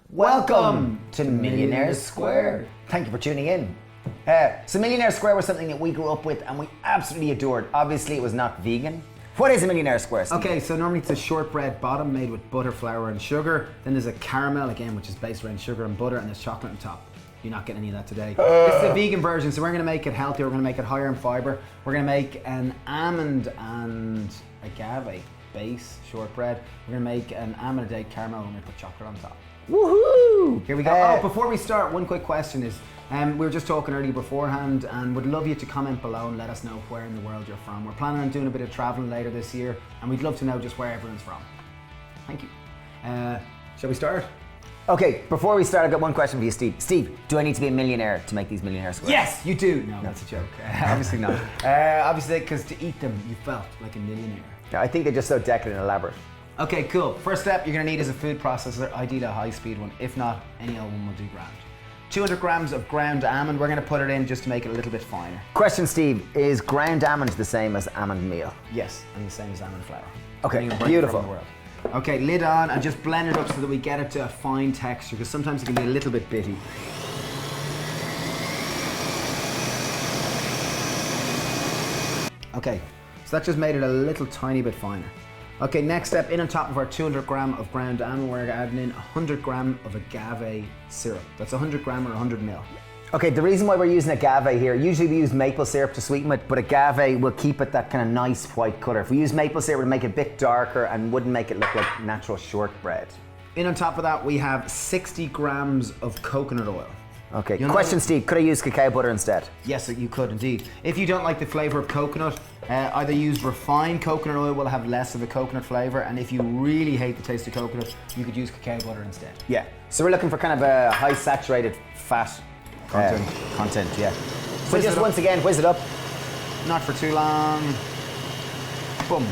Welcome to Millionaire Square. Thank you for tuning in. So Millionaire Square was something that we grew up with and we absolutely adored. Obviously it was not vegan. What is a Millionaire Square, Steve? Okay, so normally it's a shortbread bottom made with butter, flour and sugar. Then there's a caramel again, which is based around sugar and butter, and there's chocolate on top. You're not getting any of that today. This is a vegan version, so we're gonna make it healthier. We're gonna make it higher in fiber. We're gonna make an almond and agave base shortbread. We're gonna make an almond and date caramel, and we're gonna put chocolate on top. Woohoo! Here we go. Before we start, one quick question is, we were just talking earlier beforehand, and would love you to comment below and let us know where in the world you're from. We're planning on doing a bit of traveling later this year, and we'd love to know just where everyone's from. Thank you. Shall we start? Okay, before we start, I've got one question for you, Steve. Steve, do I need to be a millionaire to make these Millionaire Squares? Yes, you do. No, that's a joke. Obviously not. Obviously, because to eat them, you felt like a millionaire. Yeah, I think they're just so decadent and elaborate. Okay, cool. First step you're gonna need is a food processor, ideally a high-speed one. If not, any old one will do grand. 200 grams of ground almond. We're gonna put it in just to make it a little bit finer. Question, Steve, is ground almond the same as almond meal? Yes, and the same as almond flour. Okay, Right beautiful. from the world. Okay, lid on and just blend it up so that we get it to a fine texture, because sometimes it can be a little bit bitty. Okay, so that just made it a little tiny bit finer. Okay, next step, in on top of our 200 gram of ground almond, we're adding in 100 gram of agave syrup. That's 100 gram or 100 ml. Okay, the reason why we're using agave here, usually we use maple syrup to sweeten it, but agave will keep it that kind of nice white color. If we use maple syrup, it would make it a bit darker and wouldn't make it look like natural shortbread. In on top of that, we have 60 grams of coconut oil. Okay, You'll question, know- Steve, could I use cacao butter instead? Yes, you could indeed. If you don't like the flavor of coconut, either use refined coconut oil, will have less of a coconut flavor, and if you really hate the taste of coconut, you could use cacao butter instead. Yeah, so we're looking for kind of a high saturated fat content, yeah. So Whiz just it up. once again, whiz it up. Not for too long. Boom.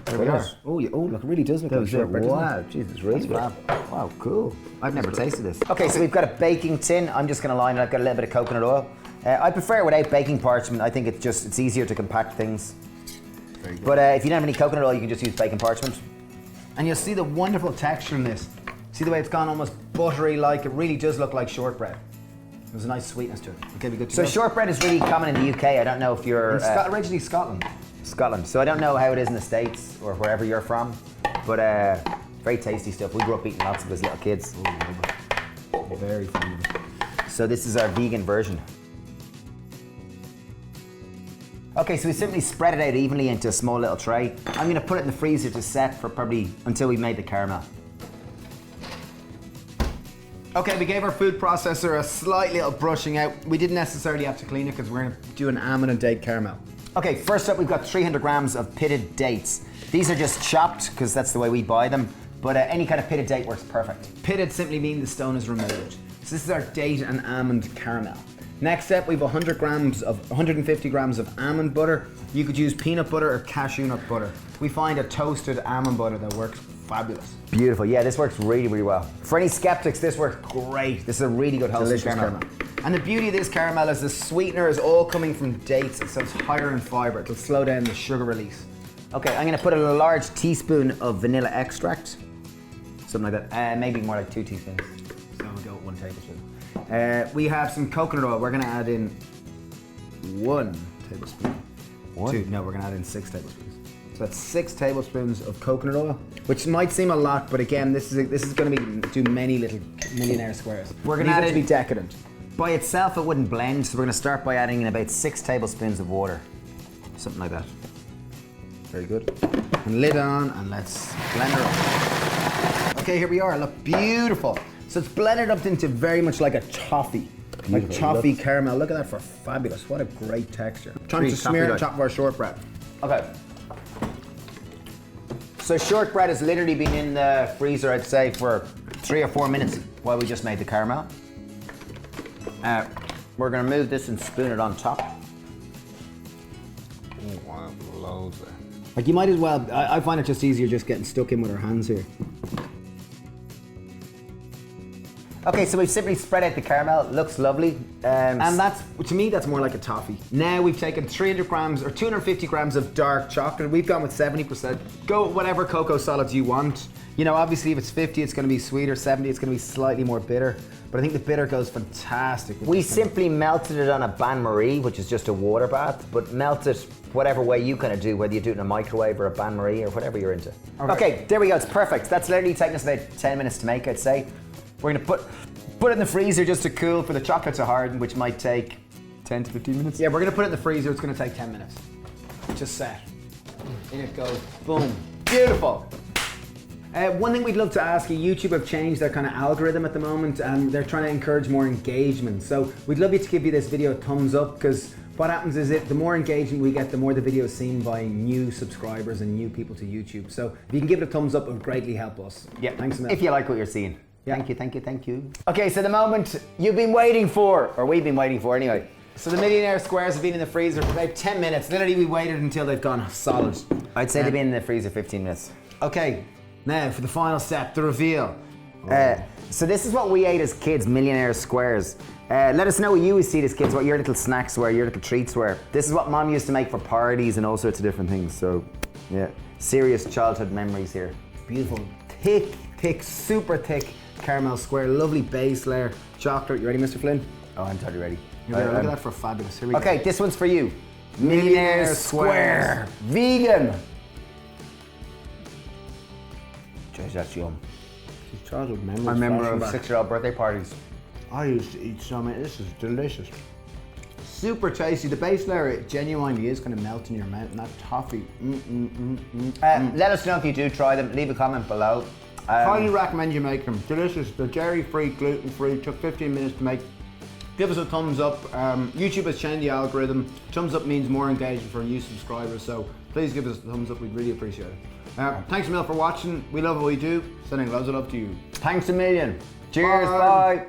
There we are. Oh, look, it really does look like shortbread, doesn't it? Wow, Jesus, really That's good. Wow, cool. I've never tasted this. Okay, so we've got a baking tin. I'm just gonna line it. I've got a little bit of coconut oil. I prefer it without baking parchment. I think it's easier to compact things. Very good. But if you don't have any coconut oil, you can just use baking parchment. And you'll see the wonderful texture in this. See the way it's gone almost buttery-like? It really does look like shortbread. There's a nice sweetness to it. Okay, we good to So go? shortbread is really common in the UK. I don't know if you're Originally Scotland. Scotland. So I don't know how it is in the States or wherever you're from, but very tasty stuff. We grew up eating lots of it as little kids. Very fun. So this is our vegan version. Okay, so we simply spread it out evenly into a small little tray. I'm gonna put it in the freezer to set for probably until we made the caramel. Okay, we gave our food processor a slight little brushing out. We didn't necessarily have to clean it because we're gonna do an almond and date caramel. Okay, first up we've got 300 grams of pitted dates. These are just chopped because that's the way we buy them, but any kind of pitted date works perfect. Pitted simply means the stone is removed. So this is our date and almond caramel. Next up, we have 150 grams of almond butter. You could use peanut butter or cashew nut butter. We find a toasted almond butter that works fabulous. Beautiful, yeah, this works really, really well. For any skeptics, this works great. This is a really good wholesome Delicious caramel. And the beauty of this caramel is the sweetener is all coming from dates, so it's higher in fiber. It'll slow down the sugar release. Okay, I'm gonna put a large teaspoon of vanilla extract. Something like that, maybe more like 2 teaspoons. So we'll go with 1 tablespoon. We have some coconut oil. We're gonna add in 1 tablespoon. One? 2, no, we're gonna add in 6 tablespoons. So that's 6 tablespoons of coconut oil, which might seem a lot, but again, this is gonna do many little millionaire squares. We're gonna Need add it in to be decadent. By itself, it wouldn't blend, so we're gonna start by adding in about 6 tablespoons of water. Something like that. Very good. And lid on, and let's blend her up. Okay, here we are. Look, beautiful. So it's blended up into very much like a toffee. Like toffee caramel. Look at that for fabulous. What a great texture. I'm trying to smear it on top of our shortbread. Okay. So shortbread has literally been in the freezer, I'd say, for 3 or 4 minutes while we just made the caramel. We're gonna move this and spoon it on top. Oh, wow, loads there. Like you might as well, I find it just easier just getting stuck in with our hands here. Okay, so we've simply spread out the caramel. It looks lovely. And that's, to me, that's more like a toffee. Now we've taken 300 grams or 250 grams of dark chocolate. We've gone with 70%. Go with whatever cocoa solids you want. You know, obviously if it's 50, it's gonna be sweeter. 70, it's gonna be slightly more bitter. But I think the bitter goes fantastic. We simply melted it on a bain-marie, which is just a water bath, but melt it whatever way you kind of do, whether you do it in a microwave or a bain-marie or whatever you're into. Okay, there we go, it's perfect. That's literally taking us about 10 minutes to make, I'd say. We're gonna put it in the freezer just to cool for the chocolate to harden, which might take 10 to 15 minutes. Yeah, we're gonna put it in the freezer. It's gonna take 10 minutes. Just set. In it goes. Boom. Beautiful. One thing we'd love to ask you, YouTube have changed their kind of algorithm at the moment and they're trying to encourage more engagement. So we'd love you to give you this video a thumbs up, because what happens is the more engagement we get, the more the video is seen by new subscribers and new people to YouTube. So if you can give it a thumbs up, it would greatly help us. Yeah, thanks a million. if you like what you're seeing. Yeah. Thank you, thank you, thank you. Okay, so the moment you've been waiting for, or we've been waiting for anyway. So the Millionaire squares have been in the freezer for about 10 minutes. Literally, we waited until they've gone solid. I'd say they've been in the freezer 15 minutes. Okay, now for the final step, the reveal. So this is what we ate as kids, Millionaire squares. Let us know what you used to eat as kids, what your little snacks were, your little treats were. This is what Mom used to make for parties and all sorts of different things. So, yeah, serious childhood memories here. Beautiful, thick, super thick caramel square, lovely base layer, chocolate. You ready, Mr. Flynn? Oh, I'm totally ready. Look at that for fabulous. Here we go. Okay, this one's for you. Millionaire square. Vegan. Jeez, that's yum. Childhood memories. I remember flashing of back. 6-year-old birthday parties. I used to eat so many. This is delicious. Super tasty. The base layer, it genuinely is going to melt in your mouth, and that toffee. Let us know if you do try them. Leave a comment below. Highly recommend you make them. Delicious. They're dairy-free, gluten-free. Took 15 minutes to make. Give us a thumbs up. YouTube has changed the algorithm. Thumbs up means more engagement for new subscribers, so please give us a thumbs up. We'd really appreciate it. Thanks a million for watching. We love what we do. Sending loads of love to you. Thanks a million. Cheers. Bye.